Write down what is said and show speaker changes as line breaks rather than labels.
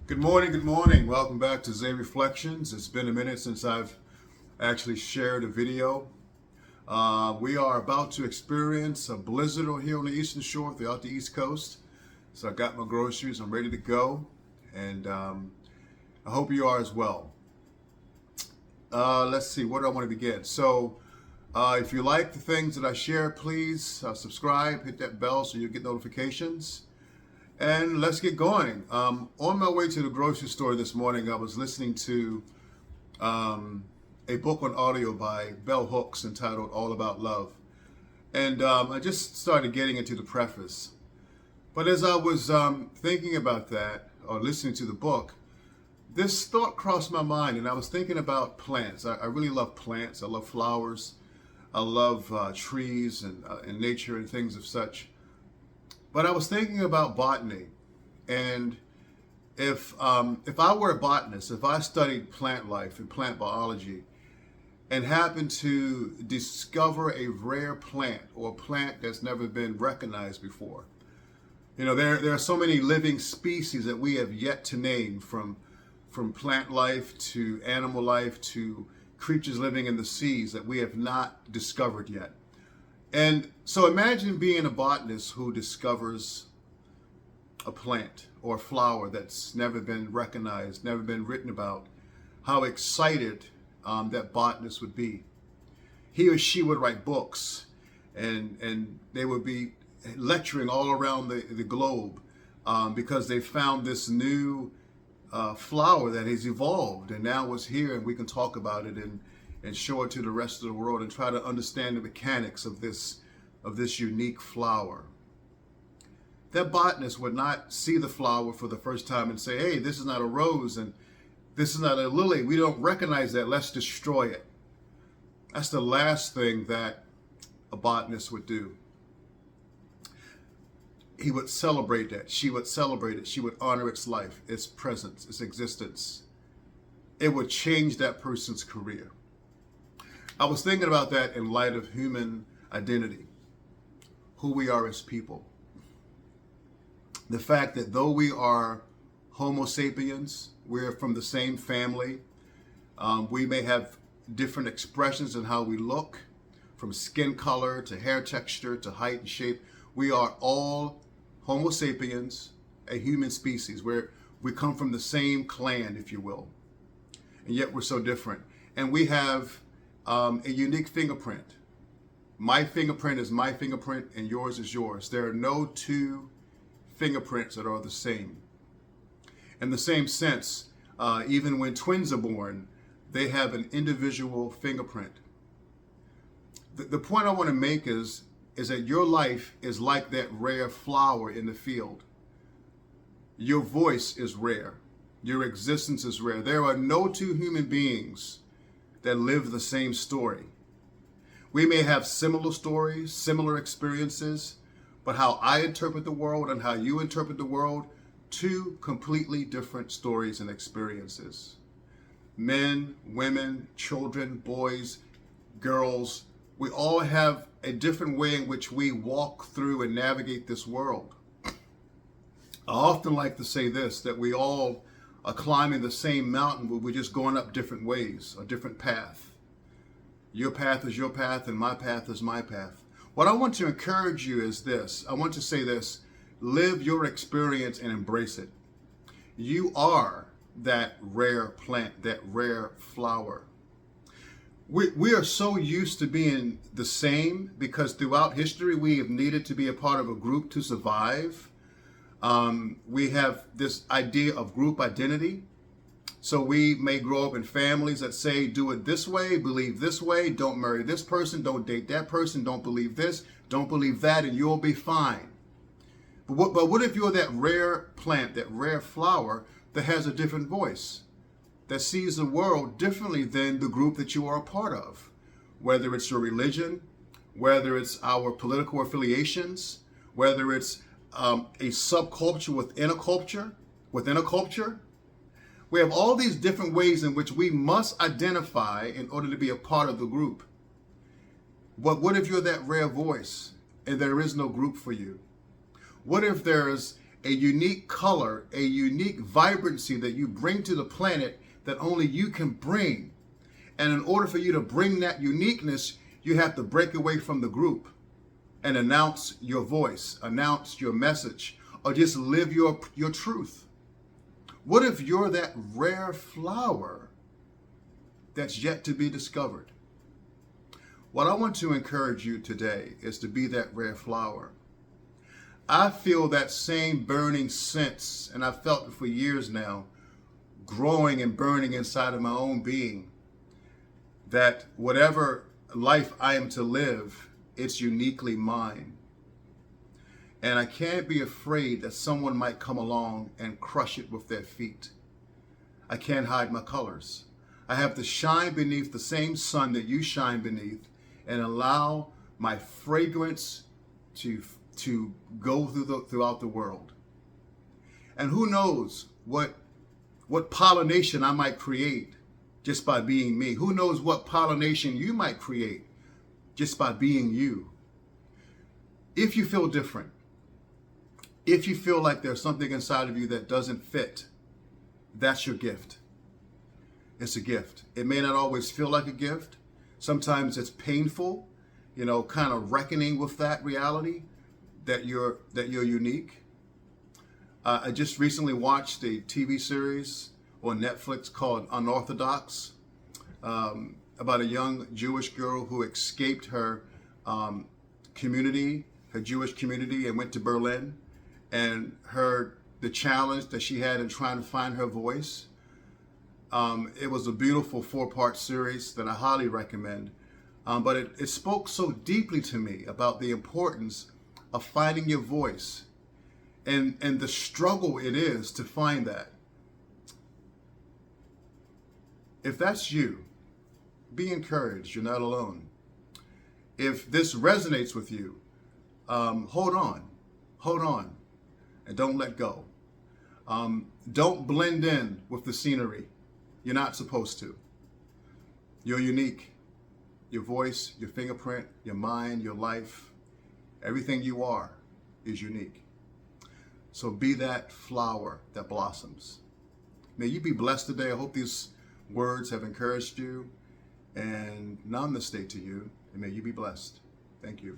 Good morning, good morning. Welcome back to Zay Reflections. It's been a minute since I've actually shared a video. We are about to experience a blizzard here on the Eastern Shore throughout the East Coast. So I got my groceries, I'm ready to go, and I hope you are as well. Let's see, where do I want to begin? So if you like the things that I share, please subscribe, hit that bell so you get notifications. And let's get going. On my way to the grocery store this morning, I was listening to a book on audio by Bell Hooks entitled All About Love. And I just started getting into the preface. But as I was thinking about that, or listening to the book, this thought crossed my mind, and I was thinking about plants. I really love plants. I love flowers. I love trees and nature and things of such. But I was thinking about botany, and if I were a botanist, if I studied plant life and plant biology, and happened to discover a rare plant or a plant that's never been recognized before, there are so many living species that we have yet to name, from plant life to animal life to creatures living in the seas that we have not discovered yet. And so imagine being a botanist who discovers a plant or a flower that's never been recognized, never been written about. How excited that botanist would be. He or she would write books, and they would be lecturing all around the globe because they found this new flower that has evolved and now is here, and we can talk about it and show it to the rest of the world and try to understand the mechanics of this unique flower. That botanist would not see the flower for the first time and say, hey, this is not a rose and this is not a lily. We don't recognize that. Let's destroy it. That's the last thing that a botanist would do. He would celebrate that. She would celebrate it. She would honor its life, its presence, its existence. It would change that person's career. I was thinking about that in light of human identity, who we are as people. The fact that though we are Homo sapiens, we're from the same family, we may have different expressions in how we look, from skin color to hair texture to height and shape. We are all Homo sapiens, a human species, where we come from the same clan, if you will, and yet we're so different. And we have a unique fingerprint. My fingerprint is my fingerprint and yours is yours. There are no two fingerprints that are the same. In the same sense, even when twins are born, they have an individual fingerprint. The point I want to make is that your life is like that rare flower in the field. Your voice is rare. Your existence is rare. There are no two human beings that live the same story. We may have similar stories, similar experiences, but how I interpret the world and how you interpret the world, two completely different stories and experiences. Men, women, children, boys, girls, we all have a different way in which we walk through and navigate this world. I often like to say this, that we all are climbing the same mountain, but we're just going up different ways, a different path. Your path is your path and my path is my path. What I want to encourage you is this. I want to say this: live your experience and embrace it. You are that rare plant, that rare flower. We are so used to being the same because throughout history we have needed to be a part of a group to survive. We have this idea of group identity. So we may grow up in families that say, do it this way, believe this way, don't marry this person, don't date that person, don't believe this, don't believe that, and you'll be fine. But what if you're that rare plant, that rare flower that has a different voice, that sees the world differently than the group that you are a part of? Whether it's your religion, whether it's our political affiliations, whether it's a subculture within a culture, we have all these different ways in which we must identify in order to be a part of the group. But what if you're that rare voice and there is no group for you? What if there's a unique color, a unique vibrancy that you bring to the planet that only you can bring. And in order for you to bring that uniqueness, you have to break away from the group and announce your voice, announce your message, or just live your truth. What if you're that rare flower that's yet to be discovered? What I want to encourage you today is to be that rare flower. I feel that same burning sense, and I've felt it for years now, growing and burning inside of my own being, that whatever life I am to live, it's uniquely mine. And I can't be afraid that someone might come along and crush it with their feet. I can't hide my colors. I have to shine beneath the same sun that you shine beneath and allow my fragrance to go throughout the world. And who knows what pollination I might create just by being me. Who knows what pollination you might create just by being you. If you feel different, if you feel like there's something inside of you that doesn't fit, that's your gift. It's a gift. It may not always feel like a gift. Sometimes it's painful, kind of reckoning with that reality that you're unique. I just recently watched a TV series on Netflix called Unorthodox, about a young Jewish girl who escaped her community, her Jewish community, and went to Berlin, and the challenge that she had in trying to find her voice. It was a beautiful 4-part series that I highly recommend. But it spoke so deeply to me about the importance of finding your voice and the struggle it is to find that. If that's you, be encouraged. You're not alone. If this resonates with you, hold on, and don't let go. Don't blend in with the scenery. You're not supposed to. You're unique. Your voice, your fingerprint, your mind, your life, everything you are is unique. So be that flower that blossoms. May you be blessed today. I hope these words have encouraged you. And namaste to you. And may you be blessed. Thank you.